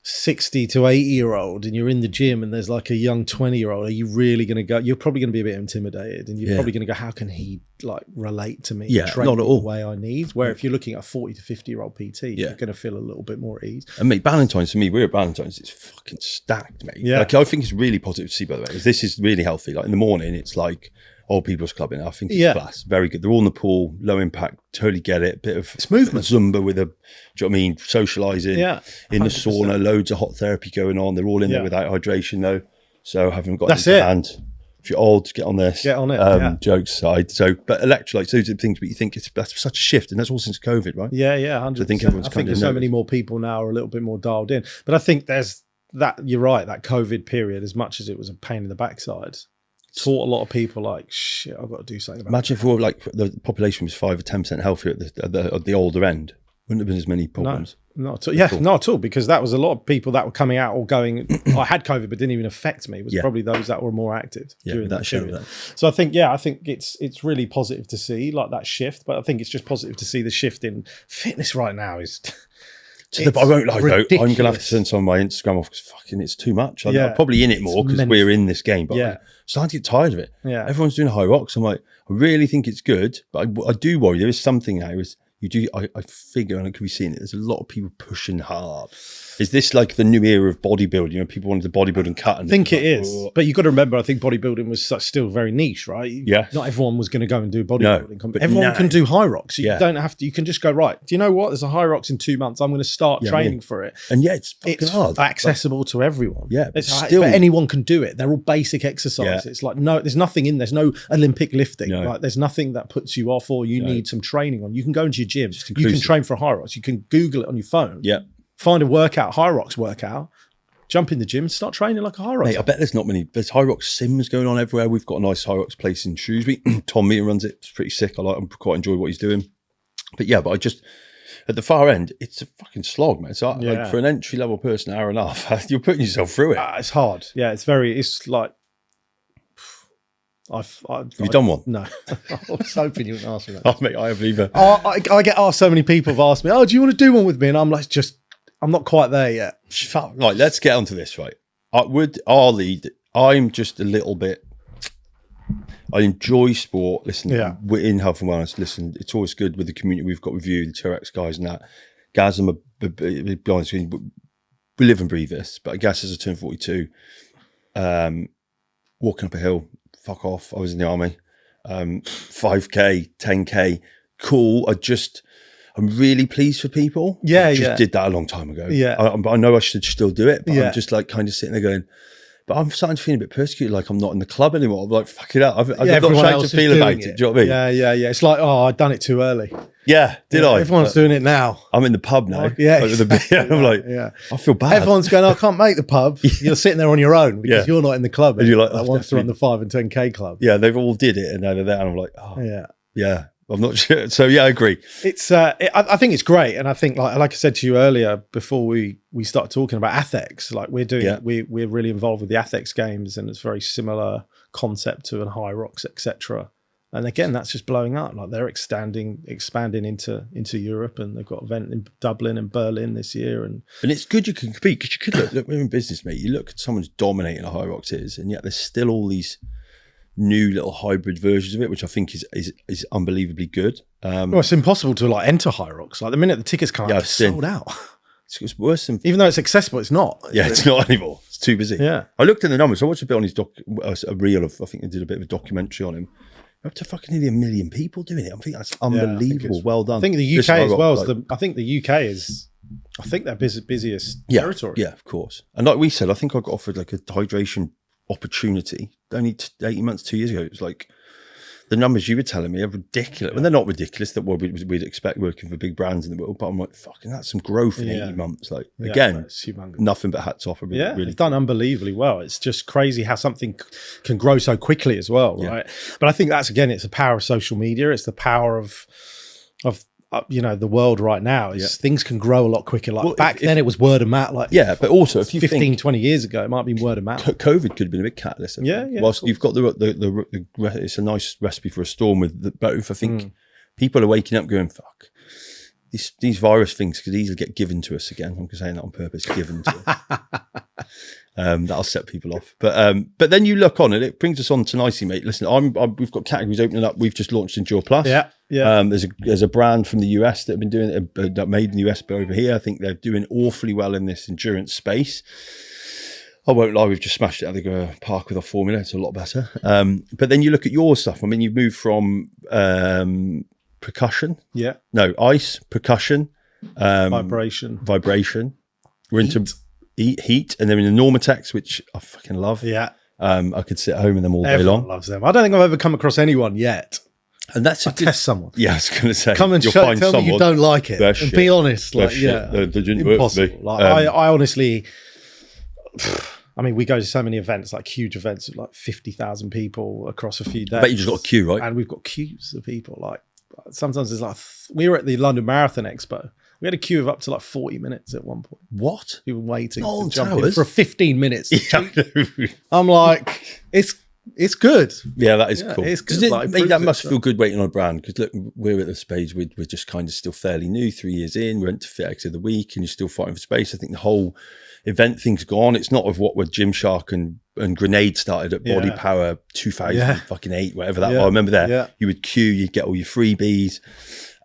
60 to 80-year-old and you're in the gym and there's like a young 20-year-old, are you really going to go? You're probably going to be a bit intimidated, and you're probably going to go, how can he like relate to me? Yeah, not at all. The way I need. Where if you're looking at a 40 to 50-year-old PT, you're going to feel a little bit more at ease. And mate, Ballantyne's, for me, we're at Ballantyne's, it's fucking stacked, mate. Yeah. Like I think it's really positive to see, by the way, because this is really healthy. Like in the morning, it's like, old people's club in it. I think it's class. Very good. They're all in the pool, low impact, totally get it. Bit of it's movement. Zumba with a, do you know what I mean? Socialising. Yeah. In the sauna, loads of hot therapy going on. They're all in there without hydration though. So haven't got That's any it. hand. If you're old, get on this. Get on it. Jokes aside. So, but electrolytes, those are the things, but you think that's such a shift, and that's all since COVID, right? Yeah, 100%. I think everyone's I think there's so many more people now are a little bit more dialed in. But I think there's that, you're right, that COVID period, as much as it was a pain in the backside, taught a lot of people like, shit, I've got to do something about Imagine if like the population was 5 or 10% healthier at the older end. Wouldn't have been as many problems. No, not at all. Yeah, not at all, because that was a lot of people that were coming out or going, I had COVID but didn't even affect me. It was probably those that were more active during that period. So I think it's really positive to see like that shift, but I think it's just positive to see the shift in fitness right now is I won't lie though, I'm going to have to turn some of my Instagram off because fucking it's too much. I'm probably in it more because we're in this game, but I'm starting to get tired of it. Yeah. Everyone's doing HYROX. I'm like, I really think it's good, but I do worry. There is something now I figure, and I could be seeing it, there's a lot of people pushing hard. Is this like the new era of bodybuilding? You know, people wanted to bodybuild and cut. And I think it is. But you've got to remember, I think bodybuilding was still very niche, right? Yeah. Not everyone was going to go and do bodybuilding. No, everyone can do HYROX. You don't have to, you can just go, right, do you know what? There's a HYROX in 2 months. I'm going to start training for it. And it's hard. Accessible to everyone. Yeah. But anyone can do it. They're all basic exercises. Yeah. It's like, no, there's nothing in, there's no Olympic lifting. No. Like there's nothing that puts you off or you need some training on. You can go into your gym. You can train for a HYROX. You can Google it on your phone. Yeah. Find a workout, HYROX workout, jump in the gym, start training like a HYROX. Mate, I bet there's there's HYROX sims going on everywhere. We've got a nice HYROX place in Shrewsbury. Tom Meter runs it. It's pretty sick. I quite enjoy what he's doing. But I just, at the far end, it's a fucking slog, man. So like for an entry level person, hour and a half, you're putting yourself through it. It's hard. Yeah, it's like, Have you done one? No. I was hoping you would ask me that. Oh, mate, I have either. I get asked, so many people have asked me, do you want to do one with me? And I'm like, I'm not quite there yet. Right, let's get onto this, right? I'm just a little bit, I enjoy sport. Listen, we're in health and wellness. Listen, it's always good with the community we've got with you, the HYROX guys and that. Gaz, I'm be honest with you, we live and breathe this, but I guess as I turn 42, walking up a hill, fuck off. I was in the army. 5K, 10K, cool. I'm really pleased for people. I just did that a long time ago. I know I should still do it, but I'm just like kind of sitting there going, but I'm starting to feel a bit persecuted, like I'm not in the club anymore. I'm like, fuck it up. I've got something to feel about it. Do you know what I mean? Yeah. It's like, I'd done it too early. Yeah, did I? Everyone's doing it now. I'm in the pub now. I'm like, I feel bad. Everyone's going, I can't make the pub. You're sitting there on your own because you're not in the club. And you're like, I want to run the 5 and 10K club. Yeah, they've all did it and now they're there. And I'm like, yeah. I'm not sure. So I agree. It's I think it's great, and I think like I said to you earlier before we start talking about ATHEX, like we're doing, we're really involved with the ATHEX games, and it's very similar concept to an HYROX, etc. And again, that's just blowing up. Like they're expanding into Europe, and they've got an event in Dublin and Berlin this year, and it's good you can compete because you could look. We're in business, mate. You look at someone's dominating a HYROX is, and yet there's still all these new little hybrid versions of it, which I think is unbelievably good. Well, it's impossible to enter HYROX. Like the minute the tickets come out, it's sold out. It's worse than, even though it's accessible, it's not. Yeah, it's not anymore. It's too busy. Yeah, I looked at the numbers. I watched a bit on his a reel of. I think they did a bit of a documentary on him. Up to fucking nearly 1 million people doing it. I think that's unbelievable. Well done. I think the UK as well. I think the UK is. I think their busiest territory. Yeah, of course. And like we said, I think I got offered like a hydration opportunity only 18 months, 2 years ago. It was like the numbers you were telling me are ridiculous. Well, they're not ridiculous that we'd expect working for big brands in the world, but I'm like, fucking, that's some growth in 18 months. Like again, nothing but hats off. Really it's done unbelievably well. It's just crazy how something can grow so quickly as well, right? But I think that's, again, it's the power of social media. It's the power of the world right now is things can grow a lot quicker. Like back then it was word of mouth. Like but also if you 15, 20 years ago, it might have been word of mouth. COVID could have been a big catalyst. Whilst you've got the it's a nice recipe for a storm with both. I think people are waking up going, fuck, these virus things could easily get given to us again. I'm saying that on purpose, given to us. That'll set people off. But then you look on and it brings us on to nicely, mate. Listen, we've got categories opening up. We've just launched Endure Plus. There's a brand from the US that have been doing it, that made in the US, but over here, I think they're doing awfully well in this endurance space. I won't lie, we've just smashed it out of the park with our formula. It's a lot better. But then you look at your stuff. I mean, you've moved from percussion. Yeah. No, ice, percussion. Vibration. We're into heat. And then in the Normatex, which I fucking love. Yeah. I could sit at home in them all day Everyone long. loves them. I don't think I've ever come across anyone yet. And that's a Test someone. Yeah, I was going to say. Come and tell me you don't like it. And be honest. Like, yeah. They didn't work for me. Like, I honestly... I mean, we go to so many events, like huge events of like 50,000 people across a few days. But you just got a queue, right? And we've got queues of people. Like sometimes there's like, we were at the London Marathon Expo. We had a queue of up to like 40 minutes at one point. What? People waiting Oh, to jump in for 15 minutes. Yeah. I'm like, it's good. Yeah, that is cool. It's good. That must feel good waiting on a brand, because look, we're at the stage we're just kind of still fairly new, 3 years in. We're into FitX of the week, and you're still fighting for space. I think the whole event thing's gone. It's not of what were Gymshark and Grenade started at Body Power 2008, whatever that was. I remember there. Yeah. You would queue, you'd get all your freebies.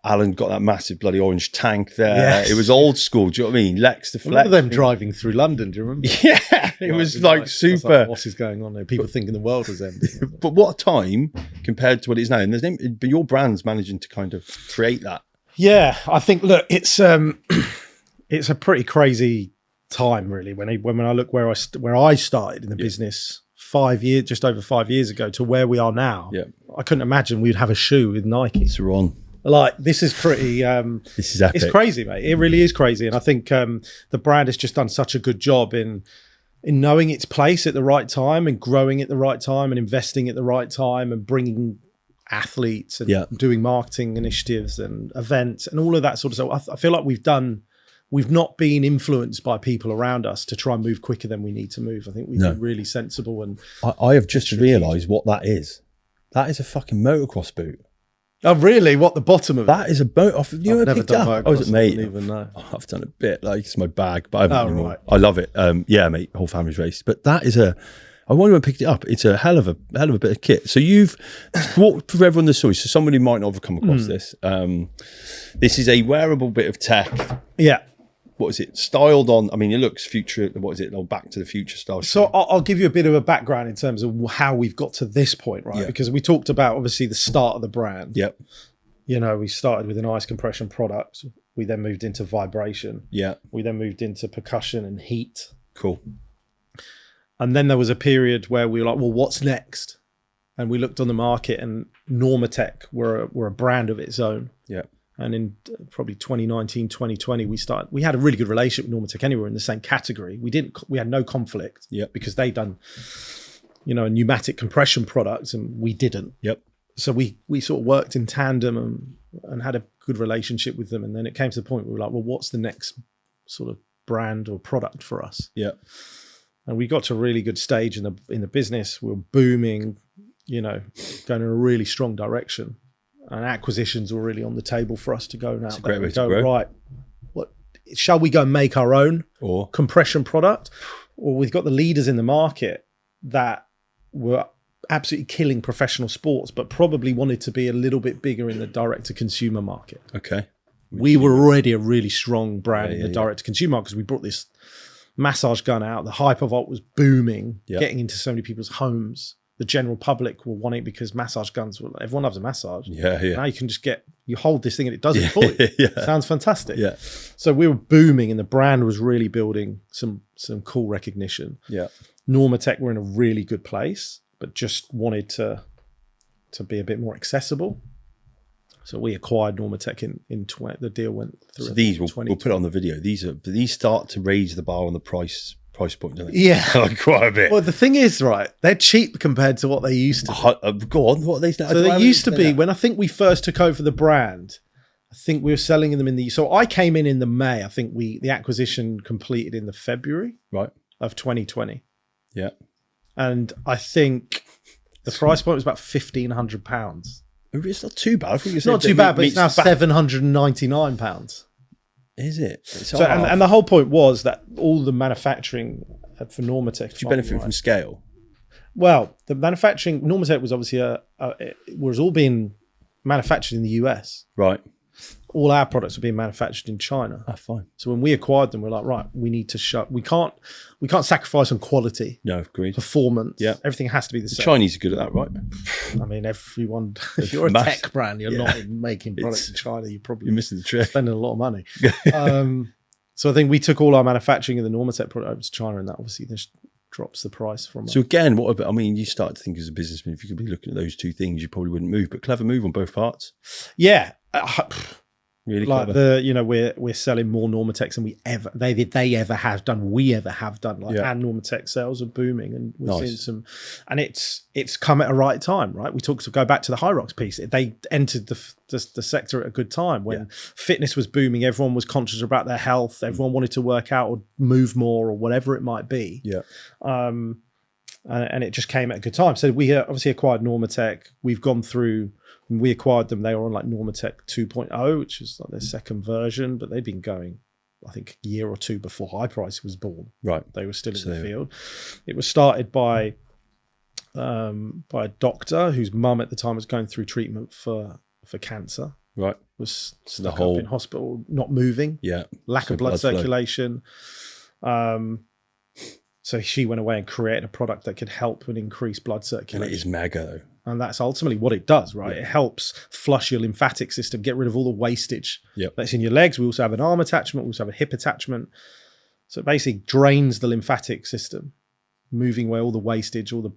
Alan got that massive bloody orange tank there. Yes. It was old school. Do you know what I mean? Lex the Flex. Remember them driving through London? Do you remember? Yeah, it was like super. Like, what is going on there? People thinking the world was ending. But what a time compared to what it is now. And but your brand's managing to kind of create that. Yeah, I think. Look, it's a pretty crazy time, really. When I look where I started in the business 5 years, just over 5 years ago, to where we are now. Yeah, I couldn't imagine we'd have a shoe with Nike. It's wrong. Like, this is pretty, this is epic. It's crazy, mate. It really is crazy. And I think the brand has just done such a good job in knowing its place at the right time and growing at the right time and investing at the right time and bringing athletes and doing marketing initiatives and events and all of that sort of stuff. I feel like we've not been influenced by people around us to try and move quicker than we need to move. I think we've been really sensible. And I have just realised what that is. That is a fucking motocross boot. Oh, really? What, the bottom of that is a boat off. You I've never done motocross. I was mate. I don't even know. I've done a bit. Like, it's my bag, but I haven't anymore. Right. I love it. Yeah, mate. Whole family's raced. But that is I wonder when I picked it up. It's a hell of a bit of kit. So you've walked through everyone the story. So somebody might not have come across this. This is a wearable bit of tech. Yeah. What is it? Styled on, I mean, it looks future, what is it? Oh, Back to the Future style. So I'll give you a bit of a background in terms of how we've got to this point, right? Yeah. Because we talked about, obviously, the start of the brand. Yep. You know, we started with an ice compression product. We then moved into vibration. Yeah. We then moved into percussion and heat. Cool. And then there was a period where we were like, well, what's next? And we looked on the market, and Normatec were a brand of its own. Yeah. And in probably 2019, 2020, we had a really good relationship with Normatec anyway. We were in the same category. We had no conflict because they'd done, a pneumatic compression product and we didn't. Yep. So we sort of worked in tandem and had a good relationship with them. And then it came to the point where we were like, well, what's the next sort of brand or product for us? Yeah. And we got to a really good stage in the business. We were booming, going in a really strong direction. And acquisitions were really on the table for us to go now. That's a great way to grow. Right, what shall we go make our own or compression product? Or we've got the leaders in the market that were absolutely killing professional sports, but probably wanted to be a little bit bigger in the direct-to-consumer market. Okay. We were already a really strong brand in the direct-to-consumer market because we brought this massage gun out. The Hypervolt was booming, getting into so many people's homes. The general public will want it because massage guns, everyone loves a massage. Yeah. Now you can just you hold this thing and it does it for you. Sounds fantastic. Yeah. So we were booming and the brand was really building some cool recognition. Yeah. Normatec were in a really good place, but just wanted to be a bit more accessible. So we acquired Normatec in the deal went through. So these, we'll put it on the video. These start to raise the bar on the price point, don't they? Yeah. Like quite a bit. Well, the thing is, right, they're cheap compared to what they used to be. Go on, what are they? So they used to be, when I think we first took over the brand, I think we were selling them so I came in the May. I think the acquisition completed in the February of 2020. Yeah. And I think the price point was about £1,500. It's not too bad. I think it's not too bad, but it's now £799. Is it? So, and the whole point was that all the manufacturing for Normatec. Did you benefit from scale? Well, the manufacturing, Normatec was obviously was all being manufactured in the US. Right. all our products are being manufactured in China. Ah, fine. So when we acquired them, we're like, right, we need to show. We can't sacrifice on quality. No, agreed. Performance. Yeah. Everything has to be the same. Chinese are good at that, right? I mean, everyone. If you're a tech brand, you're not making products in China. You're missing the trick. Spending a lot of money. So I think we took all our manufacturing of the Normatec product over to China, and that obviously just drops the price from. So again, what about? I mean, you start to think as a businessman, if you could be looking at those two things, you probably wouldn't move. But clever move on both parts. Yeah. Really like clever. We're selling more Normatecs than they ever have done. We ever have done. Like our Normatec sales are booming, and we're seeing some, and it's come at a right time, right? We talked to go back to the HYROX piece. They entered the sector at a good time when fitness was booming. Everyone was conscious about their health. Everyone wanted to work out or move more or whatever it might be. Yeah. And it just came at a good time. So we obviously acquired Normatec. We've gone through. When we acquired them, they were on like Normatec 2.0, which is like their second version, but they'd been going, I think, a year or two before Hyperice was born. Right. They were still in the field. It was started by a doctor whose mum at the time was going through treatment for cancer. Right. Was stuck up in hospital, not moving. Yeah. Lack of blood circulation. So she went away and created a product that could help and increase blood circulation. And it is mega though. And that's ultimately what it does, right? Yeah. It helps flush your lymphatic system, get rid of all the wastage that's in your legs. We also have an arm attachment. We also have a hip attachment. So it basically drains the lymphatic system, moving away all the wastage, all the,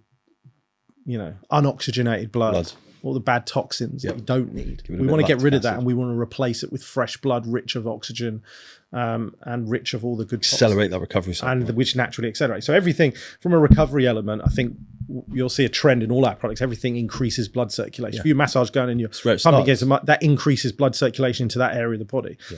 unoxygenated blood. All the bad toxins that you don't need. We want to get rid of that, and we want to replace it with fresh blood, rich of oxygen, and rich of all the good toxins. Accelerate that recovery cycle. And which naturally accelerates. So everything from a recovery element, I think you'll see a trend in all our products. Everything increases blood circulation. Yeah. If you massage going and you're pumping against that increases blood circulation into that area of the body. Yeah.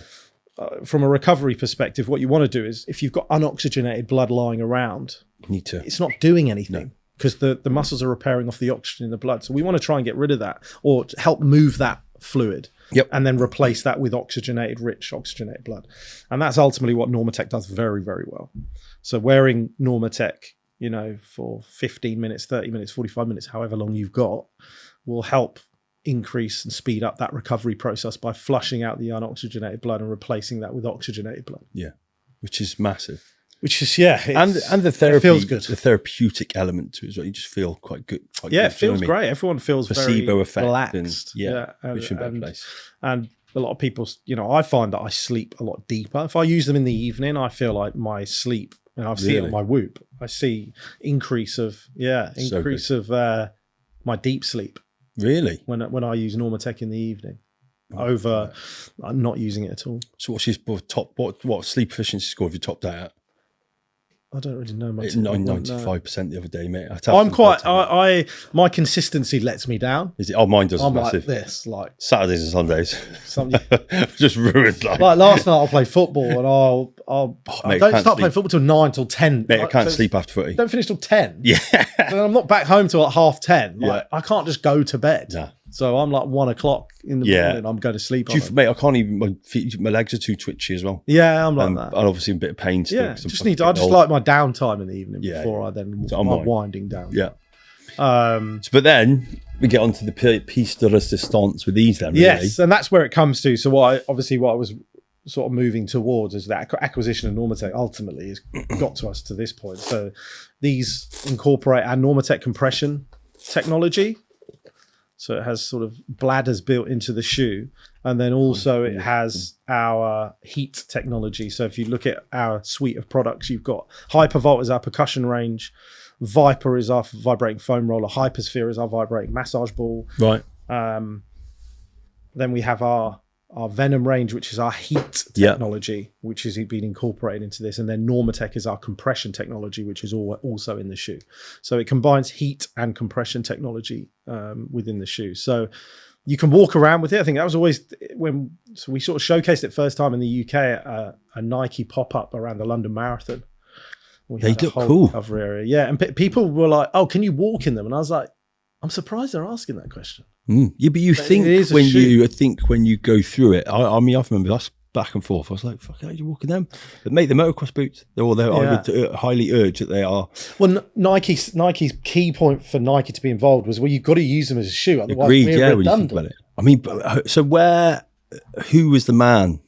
From a recovery perspective, what you want to do is if you've got unoxygenated blood lying around, it's not doing anything. No. Because the muscles are repairing off the oxygen in the blood. So we want to try and get rid of that or help move that fluid and then replace that with rich oxygenated blood. And that's ultimately what Normatec does very, very well. So wearing Normatec, for 15 minutes, 30 minutes, 45 minutes, however long you've got, will help increase and speed up that recovery process by flushing out the unoxygenated blood and replacing that with oxygenated blood. Yeah, which is massive. Which is and the therapy, it feels good. The therapeutic element to it as well. You just feel quite good. It feels great. Everyone feels placebo very effect relaxed. Which in better place. And a lot of people, I find that I sleep a lot deeper. If I use them in the evening, I feel like my sleep, and I've seen it on my Whoop. I see increase of my deep sleep. Really? When I use Normatec in the evening. Over not using it at all. So what's your top? What sleep efficiency score have you topped out at? I don't really know much. 95% the other day, mate. My consistency lets me down. Is it? Oh, mine does. I'm massive. Like this, like Saturdays and Sundays. Just ruined. Like last night, I'll play football, and I don't start playing football till 9 till 10. Mate, I can't sleep after footy. Don't finish till 10. Yeah, and I'm not back home till like 10:30. I can't just go to bed. Nah. So I'm like 1 o'clock in the morning. I'm going to sleep. Mate, I can't even. My legs are too twitchy as well. Yeah, I'm like that. I'm obviously in a bit of pain still. Yeah, I just like my downtime in the evening before I then I'm winding down. Yeah. But then we get onto the piece de resistance with these then. Really. Yes, and that's where it comes to. So what I was sort of moving towards is that acquisition of Normatec ultimately has got to us to this point. So these incorporate our Normatec compression technology. So it has sort of bladders built into the shoe. And then also it has our heat technology. So if you look at our suite of products, you've got Hypervolt is our percussion range. Viper is our vibrating foam roller. Hypersphere is our vibrating massage ball. Right. Then we have our Venom range, which is our heat technology, which has been incorporated into this. And then Normatec is our compression technology, which is also in the shoe. So it combines heat and compression technology within the shoe. So you can walk around with it. I think that was always so we sort of showcased it first time in the UK at a Nike pop-up around the London Marathon. They look cool. Cover area. Yeah. And people were like, oh, can you walk in them? And I was like, I'm surprised they're asking that question. Yeah, but when you go through it, I mean, I remember us back and forth. I was like, "Fuck, how are you walking them?" But mate, the motocross boots, I would highly urge that they are. Well, Nike's key point for Nike to be involved was, you've got to use them as a shoe. Otherwise, agreed. Yeah, when you think about it. I mean, so where who was the man?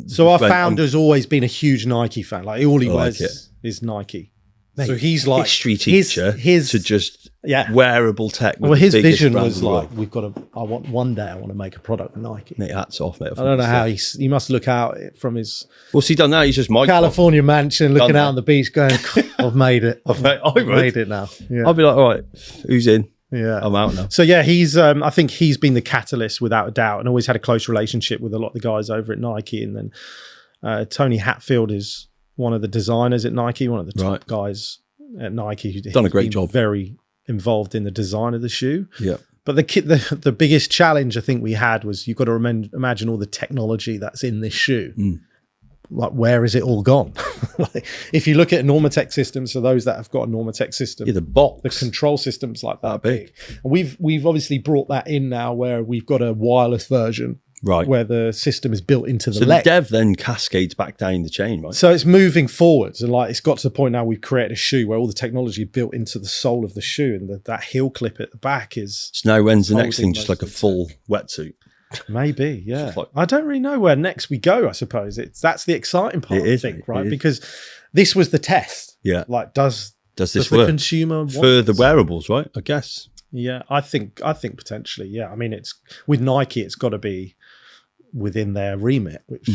So our founder's always been a huge Nike fan. Like all he wears is Nike. Mate, so he's like history teacher to just wearable tech. Well, his vision was like, one day I want to make a product with Nike. Mate, hats off, mate. I don't know how he must look out from his what's he done now? He's just California mansion, looking out on the beach, going, "I've made it. I've made it now." Yeah. I'll be like, all right, who's in? Yeah, I'm out now. So yeah, he's. I think he's been the catalyst without a doubt, and always had a close relationship with a lot of the guys over at Nike. And then Tony Hatfield is one of the designers at Nike, one of the top guys at Nike who's done a great job. Very involved in the design of the shoe. Yeah. But the biggest challenge I think we had was you've got to imagine all the technology that's in this shoe. Like, where is it all gone? Like, if you look at Normatec systems, so those that have got a Normatec system, the box, the control system's like that big. And we've obviously brought that in now, where we've got a wireless version, right, where the system is built into the leg. leg. The dev then cascades back down the chain, right? So it's moving forwards, and like it's got to the point now we've created a shoe where all the technology is built into the sole of the shoe, and that heel clip at the back is. So now when's the next thing? Just like a full wetsuit. Maybe, yeah. I don't really know where next we go. I suppose that's the exciting part. I think, right? Because this was the test. Yeah. Like, does this the work? Consumer for the wearables, right? I guess. Yeah, I think potentially. Yeah, I mean, it's with Nike, it's got to be within their remit. Which,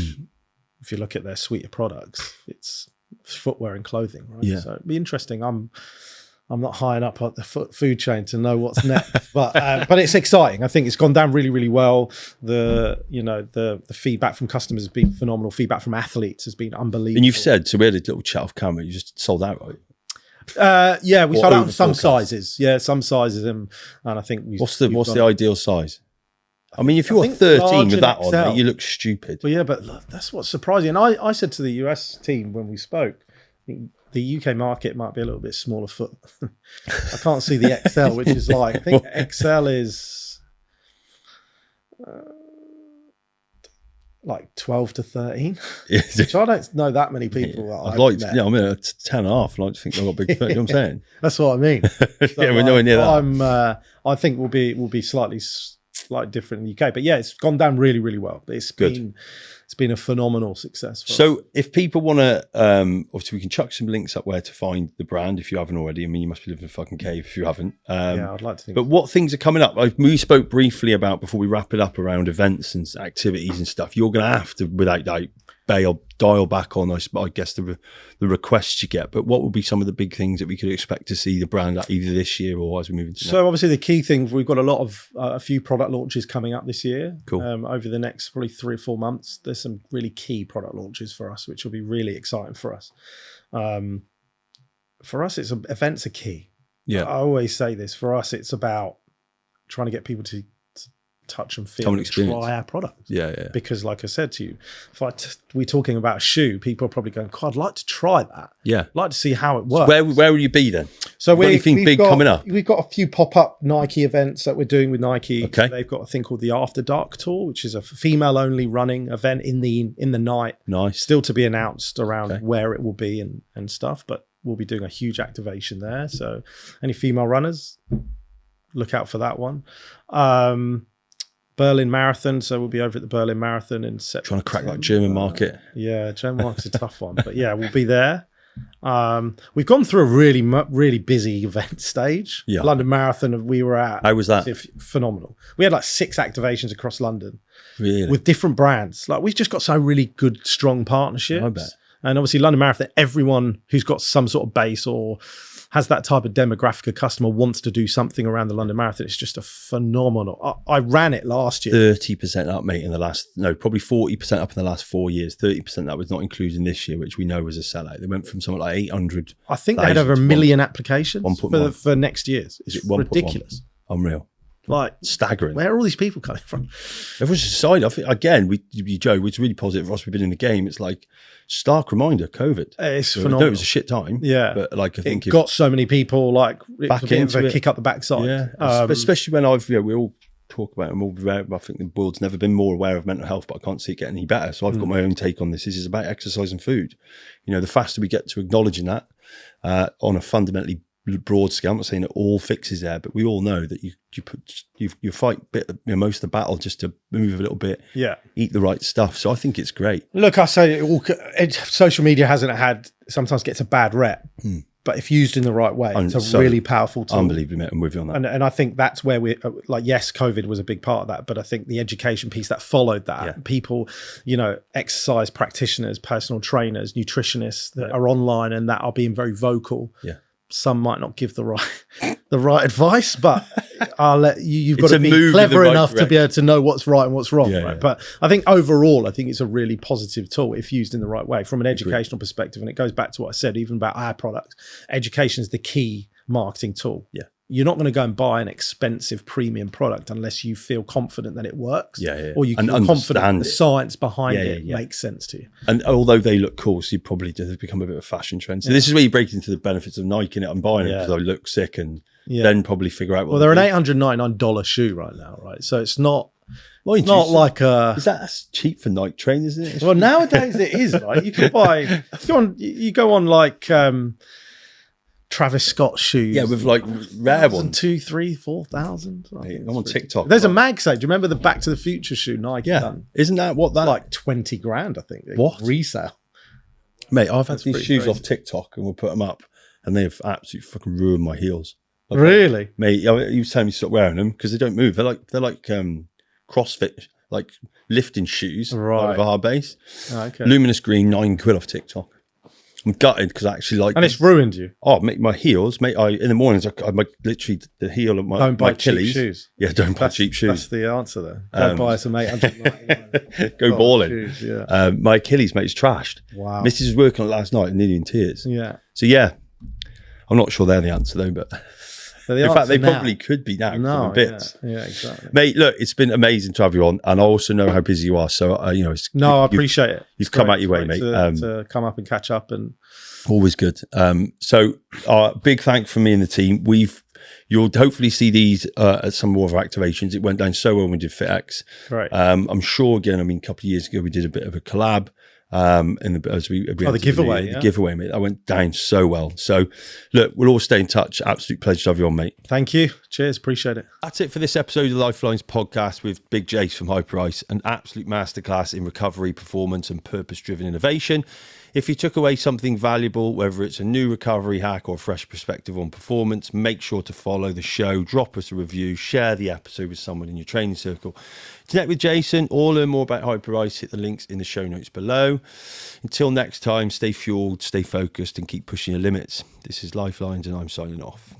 if you look at their suite of products, it's footwear and clothing, right? Yeah. So it'd be interesting. I'm not high enough up the food chain to know what's next, but it's exciting. I think it's gone down really, really well. The feedback from customers has been phenomenal. Feedback from athletes has been unbelievable. And you've said, so we had a little chat off camera. You just sold out, right? Yeah, we sold out in some sizes. Yeah, some sizes, and I think what's the ideal size? I mean, if you're 13 with that on, mate, you look stupid. Well, yeah, but look, that's what's surprising. And I said to the US team when we spoke, the UK market might be a little bit smaller foot. I can't see the XL, which is like, I think XL is like 12 to 13. Which I don't know that many people. Yeah. I'd like to, I'm a 10 and a half. I'd like to think I've got a big foot. You know what I'm saying? That's what I mean. So yeah, we're nowhere near that. I think we'll be slightly different in the UK. But yeah, it's gone down really, really well. It's been a phenomenal success. So if people want to, obviously we can chuck some links up where to find the brand if you haven't already. I mean, you must be living in a fucking cave if you haven't. Yeah, I'd like to think. But what things are coming up? We spoke briefly about, before we wrap it up, around events and activities and stuff. You're going to have to, without doubt, dial back on, I guess, the requests you get. But what will be some of the big things that we could expect to see the brand at either this year or as we move into So obviously the key thing, we've got a few product launches coming up this year. Cool. Over the next probably 3 or 4 months. There's some really key product launches for us, which will be really exciting for us. For us, events are key. Yeah. I always say this. For us, it's about trying to get people to touch and feel and try our products. Yeah. Because like I said to you, if we're talking about a shoe, people are probably going, God, I'd like to try that. Yeah. I'd like to see how it works. So where will you be then? So anything big coming up? We've got a few pop-up Nike events that we're doing with Nike. Okay. They've got a thing called the After Dark Tour, which is a female-only running event in the night. Nice. Still to be announced around where it will be and stuff, but we'll be doing a huge activation there. So any female runners, look out for that one. Berlin Marathon, so we'll be over at the Berlin Marathon in September. Trying to crack that German market. Yeah, German market's a tough one, but yeah, we'll be there. We've gone through a really, really busy event stage. Yeah. London Marathon we were at. How was that? Phenomenal. We had like 6 activations across London. Really? With different brands. Like we've just got so really good, strong partnerships. I bet. And obviously London Marathon, everyone who's got some sort of base or has that type of demographic of customer wants to do something around the London Marathon. It's just a phenomenal. I ran it last year. 30% up, mate, probably 40% up in the last 4 years. 30% that was not including this year, which we know was a sellout. They went from something like 800. I think they had over 1 million applications for next year's. It's ridiculous. Unreal. Like staggering. Where are all these people coming from? Everyone's decided. I think again, Joe, it's really positive for us. We've been in the game. It's like stark reminder. COVID. It's phenomenal. It was a shit time. Yeah, but like I think it got so many people like back into it. Kick up the backside. Yeah, especially when we all talk about it. I'm all aware. I think the world's never been more aware of mental health, but I can't see it getting any better. So I've got my own take on this. This is about exercise and food. The faster we get to acknowledging that on a fundamentally broad scale. I'm not saying it all fixes there, but we all know that you fight most of the battle just to move a little bit, eat the right stuff. So I think it's great. Look, I say social media sometimes gets a bad rep, but if used in the right way, it's a really powerful tool. Unbelievably, mate, I'm with you on that. And I think that's where we're like, yes, COVID was a big part of that, but I think the education piece that followed that, people, exercise practitioners, personal trainers, nutritionists that are online and that are being very vocal. Yeah. Some might not give the right advice, but I'll let you've got to be clever enough to be able to know what's right and what's wrong. Right? But I think overall, it's a really positive tool if used in the right way from an educational perspective. And it goes back to what I said, even about our products. Education is the key marketing tool. Yeah. You're not going to go and buy an expensive premium product unless you feel confident that it works. Or you feel confident the science behind it makes sense to you. And although they look cool, so you probably just become a bit of a fashion trend. So this is where you break into the benefits of Nike in it. I'm buying it because I look sick and then probably figure out what. Well, they're an $899 shoe right now, right? So it's not. Well, not like a. That's cheap for Nike trainers, isn't it? Well, nowadays it is, right? You can buy. You go on like. Travis Scott shoes. Yeah, with like rare ones. 2,000, 3,000, 4,000. I'm on TikTok. There's a mag sale. Do you remember the Back to the Future shoe Nike done? Isn't that what that? Like 20 grand, I think. What? Resale. Mate, I've had these shoes off TikTok and we'll put them up and they've absolutely fucking ruined my heels. Really? Mate, you was telling me to stop wearing them because they don't move. They're like CrossFit, like lifting shoes with a hard base. Oh, okay. Luminous green, £9 off TikTok. I'm gutted because I actually like. And it's ruined you. Oh, mate, my heels, mate. In the mornings, I literally the heel of my. Don't buy Achilles. cheap shoes. Yeah, don't buy cheap shoes. That's the answer there. Don't buy some $899. Go balling. Shoes, yeah. My Achilles, mate, is trashed. Wow. Mrs. was working on it last night and nearly in tears. Yeah. So I'm not sure they're the answer though, but. In fact, they probably could be now. No, bits. Yeah, exactly. Mate, look, it's been amazing to have you on, and I also know how busy you are. So, I appreciate it. You've come out your way, mate. To come up and catch up, and always good. So, big thank from me and the team. You'll hopefully see these at some more of our activations. It went down so well when we did FitX. Right. I'm sure. Again, a couple of years ago we did a bit of a collab. The giveaway, the giveaway, mate. That went down so well. So, look, we'll all stay in touch. Absolute pleasure to have you on, mate. Thank you. Cheers. Appreciate it. That's it for this episode of the Lyfelinez Podcast with Big Jace from Hyperice, an absolute masterclass in recovery, performance, and purpose-driven innovation. If you took away something valuable, whether it's a new recovery hack or a fresh perspective on performance, make sure to follow the show, drop us a review, share the episode with someone in your training circle. Connect with Jason or learn more about Hyperice, hit the links in the show notes below. Until next time, stay fueled, stay focused, and keep pushing your limits. This is Lyfelinez, and I'm signing off.